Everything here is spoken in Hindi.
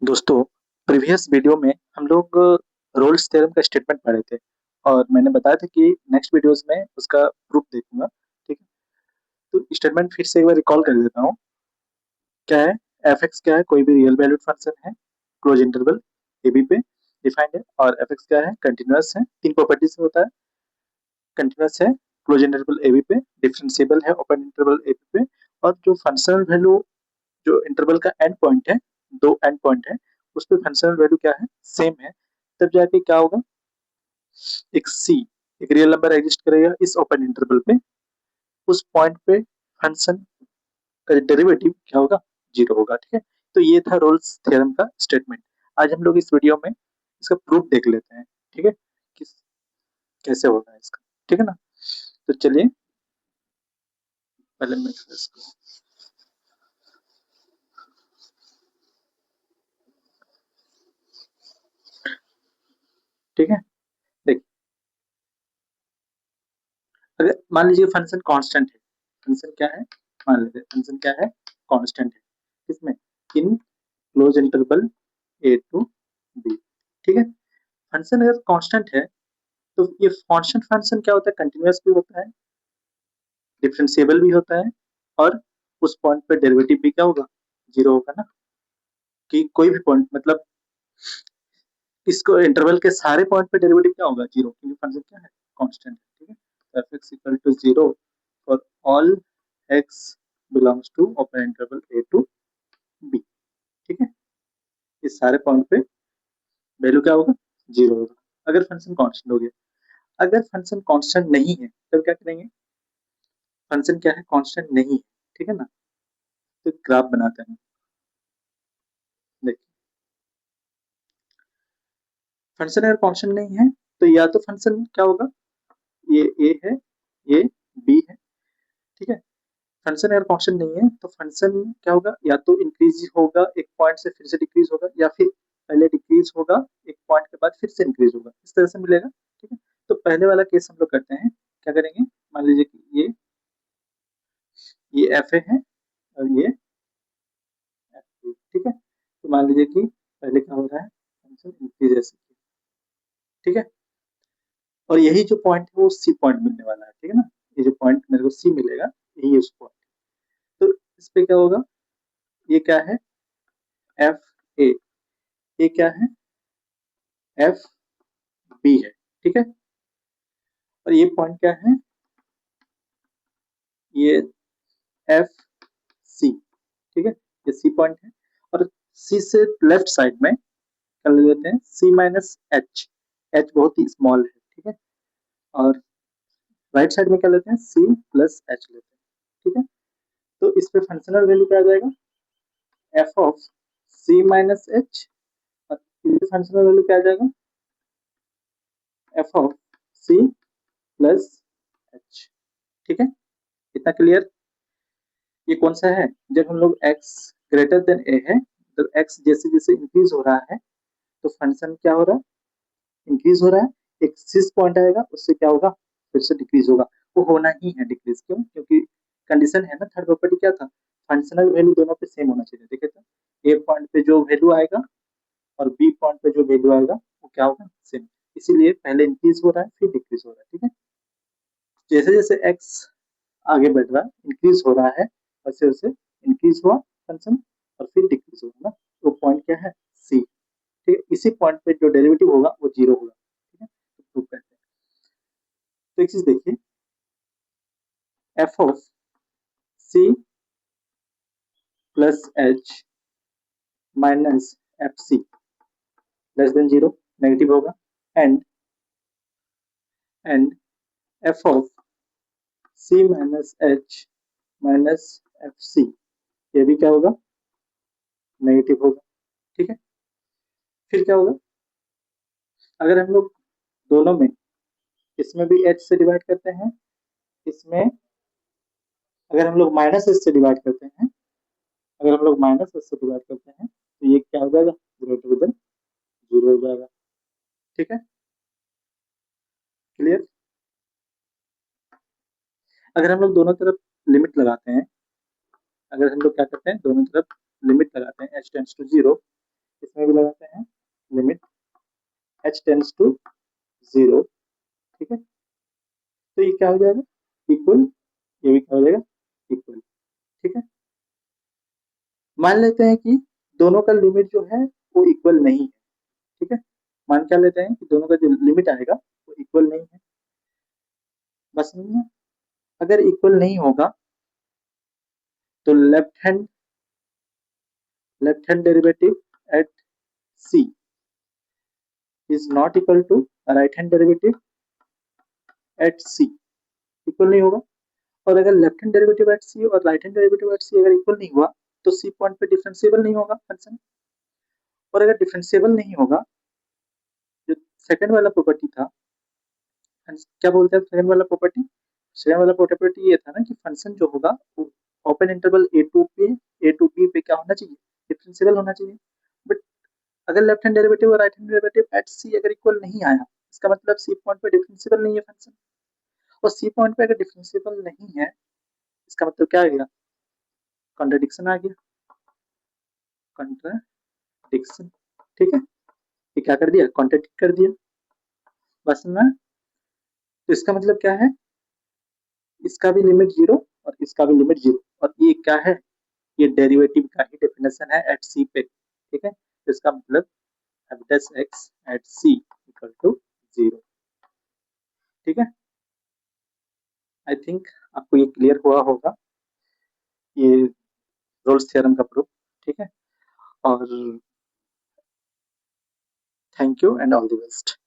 दोस्तों, प्रीवियस वीडियो में हम लोग रोल्स थ्योरम का स्टेटमेंट पढ़े थे और मैंने बताया था कि नेक्स्ट वीडियोस में उसका प्रूफ देखूंगा। ठीक है, तो स्टेटमेंट फिर से एक बार रिकॉल कर देता हूँ। क्या है? एफ एक्स क्या है? कोई भी रियल वैल्यूड फंक्शन है, क्लोज इंटरवल ए बी पे डिफाइंड है। और एफ एक्स क्या है? कंटिन्यूअस है, तीन प्रॉपर्टी से होता है। कंटिन्यूअस है, क्लोज इंटरवल ए बी पे, डिफरेंशिएबल है ओपन इंटरवल ए बी पे। और जो फंक्शनल वैल्यू, जो इंटरवल का एंड पॉइंट है, दो एंड पॉइंट है, उस पे फंक्शनल वैल्यू क्या है? सेम है। तब जाके क्या होगा? एक सी, एक रियल नंबर एग्जिस्ट करेगा इस ओपन इंटरवल पे। उस पॉइंट पे फंक्शन का डेरिवेटिव क्या होगा? जीरो होगा। ठीक है, तो ये था रोल्स थ्योरम का स्टेटमेंट। आज हम लोग इस वीडियो में इसका प्रूफ देख लेते हैं। ठीक है, कि कैसे होगा इसका। ठीक है ना, तो चलिए पहले मैं इसको, ठीक है, देखिए, अगर मान लीजिए फंक्शन कांस्टेंट है। फंक्शन क्या है? मान लीजिए फंक्शन क्या है? कांस्टेंट है। किसमें? In closed interval A to B. ठीक है, फंक्शन अगर कांस्टेंट है तो ये कांस्टेंट फंक्शन क्या होता है? कंटिन्यूअस भी होता है, डिफरेंशिएबल भी होता है, और उस पॉइंट पे डेरिवेटिव भी क्या होगा? जीरो होगा ना। कि कोई भी पॉइंट, मतलब इसको इंटरवल के सारे पॉइंट पे डेरिवेटिव क्या होगा? जीरो, क्योंकि फंक्शन क्या है? कांस्टेंट है। ठीक है, F X equal to zero for all X belongs to open interval A to B. ठीक है, इस सारे पॉइंट पे वैल्यू क्या होगा? जीरो होगा, अगर फंक्शन कांस्टेंट हो गया। अगर फंक्शन कांस्टेंट नहीं है तब क्या करेंगे? फंक्शन क्या है? कांस्टेंट नहीं है। ठीक है ना, तो ग्राफ बनाते हैं। देखिए, फंक्शन अगर कांस्टेंट नहीं है तो या तो फंक्शन क्या होगा? ये ए है, ये बी है। ठीक है, फंक्शन अगर कांस्टेंट नहीं है तो फंक्शन क्या होगा? या तो इंक्रीज होगा एक पॉइंट से, फिर से डिक्रीज होगा, या फिर पहले डिक्रीज होगा एक पॉइंट के बाद फिर से इंक्रीज होगा, इस तरह से मिलेगा। ठीक है, तो पहले वाला केस हम लोग करते हैं। क्या करेंगे? मान लीजिए कि ये एफ ए है और ये एफ बी। ठीक है, तो मान लीजिए कि पहले क्या हो रहा है? Function increase. ठीक है, और यही जो पॉइंट है वो सी पॉइंट मिलने वाला है। ठीक है ना, ये जो पॉइंट मेरे को सी मिलेगा, यही उस पॉइंट। तो इस पे क्या होगा? ये क्या है? F A. ये क्या है? एफ बी है। ठीक है, और ये पॉइंट क्या है? ये एफ सी। ठीक है, ये सी पॉइंट है। और सी से लेफ्ट साइड में कर लेते हैं सी माइनस एच। एच बहुत ही स्मॉल है। ठीक है, और राइट साइड में क्या लेते हैं? सी प्लस एच लेते हैं। ठीक है, तो इस पे फंक्शनल वैल्यू क्या आ जाएगा? F of C minus H. और फंक्शनल वैल्यू क्या आ जाएगा? F of C plus H. ठीक है, इतना क्लियर? ये कौन सा है? जब हम लोग x ग्रेटर देन ए है, तो x जैसे जैसे इंक्रीज हो रहा है तो फंक्शन क्या हो रहा है? इंक्रीज हो रहा है। एक सिस पॉइंट आएगा, उससे क्या होगा? फिर से डिक्रीज होगा। वो होना ही है डिक्रीज। क्यों? क्योंकि कंडीशन है ना, थर्ड प्रॉपर्टी क्या था? फंक्शनल वैल्यू दोनों पे सेम होना चाहिए। देखे तो ए पॉइंट पे जो वैल्यू आएगा और बी पॉइंट पे जो वैल्यू आएगा वो क्या होगा? सेम। इसीलिए पहले इंक्रीज हो रहा है फिर डिक्रीज हो रहा है। ठीक है, जैसे जैसे एक्स आगे बढ़ रहा है, इंक्रीज हो रहा है, वैसे वैसे इंक्रीज हुआ फंक्शन और फिर डिक्रीज होगा ना। तो पॉइंट क्या है? सी। ठीक है, इसी पॉइंट पे जो डेरिवेटिव होगा वो जीरो होगा। ठीक है, तो प्रूव करते हैं। तो एक चीज देखिए, F of C plus H minus F C less than zero, negative होगा। And and F of C minus H minus F C, ये भी क्या होगा? नेगेटिव होगा। ठीक है, फिर क्या होगा? अगर हम लोग दोनों में, इसमें भी एच से डिवाइड करते हैं, इसमें अगर हम लोग माइनस एच से डिवाइड करते हैं, अगर हम लोग माइनस एच से डिवाइड करते हैं तो ये क्या हो जाएगा? ग्रेटर देन जीरो हो जाएगा। ठीक है, क्लियर? अगर हम लोग दोनों तरफ लिमिट लगाते हैं, अगर हम लोग क्या करते हैं, दोनों तरफ लिमिट लगाते हैं, एच टेंड्स टू जीरो, इसमें भी लगाते हैं लिमिट h टेंड्स टू 0, ठीक है। तो ये क्या हो जाएगा, इक्वल, ये भी क्या हो जाएगा, इक्वल, ठीक है। मान लेते हैं कि दोनों का लिमिट जो है वो इक्वल नहीं है, ठीक है। मान क्या लेते हैं कि दोनों का जो लिमिट आएगा वो इक्वल नहीं है। बस समझना, अगर इक्वल नहीं होगा तो left hand derivative eight c is not equal to right hand derivative at c, equal नहीं होगा। और अगर left hand derivative eight c और right hand derivative eight c अगर इक्वल नहीं हुआ तो c पॉइंट पे डिफरेंशिएबल नहीं होगा फंक्शन। और अगर डिफरेंशिएबल नहीं होगा, जो सेकंड वाला प्रॉपर्टी था, क्या बोलते हैं सेकंड वाला प्रॉपर्टी, सेकंड वाला प्रॉपर्टी ये था ना कि फंक्शन जो होगा वो open interval A to B पे क्या होना चाहिए, डिफरेंशिएबल होना चाहिए। बट अगर लेफ्ट हैंड डेरिवेटिव और right hand derivative at C अगर इक्वल नहीं आया, इसका मतलब सी पॉइंट पे डिफरेंशिएबल नहीं है फंक्शन। और सी पॉइंट पे अगर डिफरेंशिएबल नहीं है, इसका मतलब क्या आ गया, कॉन्ट्रडिक्शन आ गया, कॉन्ट्रडिक्शन, ठीक है। ये क्या कर दिया, कॉन्ट्रडिक्ट कर दिया, बस ना। तो इसका मतलब क्या है, इसका भी लिमिट 0 और इसका भी लिमिट 0, और ये क्या है, ये डेरिवेटिव का ही डेफिनेशन है एट सी पे, ठीक है। तो इसका मतलब f dash x at c equal to 0, ठीक है। आई थिंक आपको ये क्लियर हुआ होगा, ये रोल्स थ्योरम का प्रूफ, ठीक है। और thank you and all the best.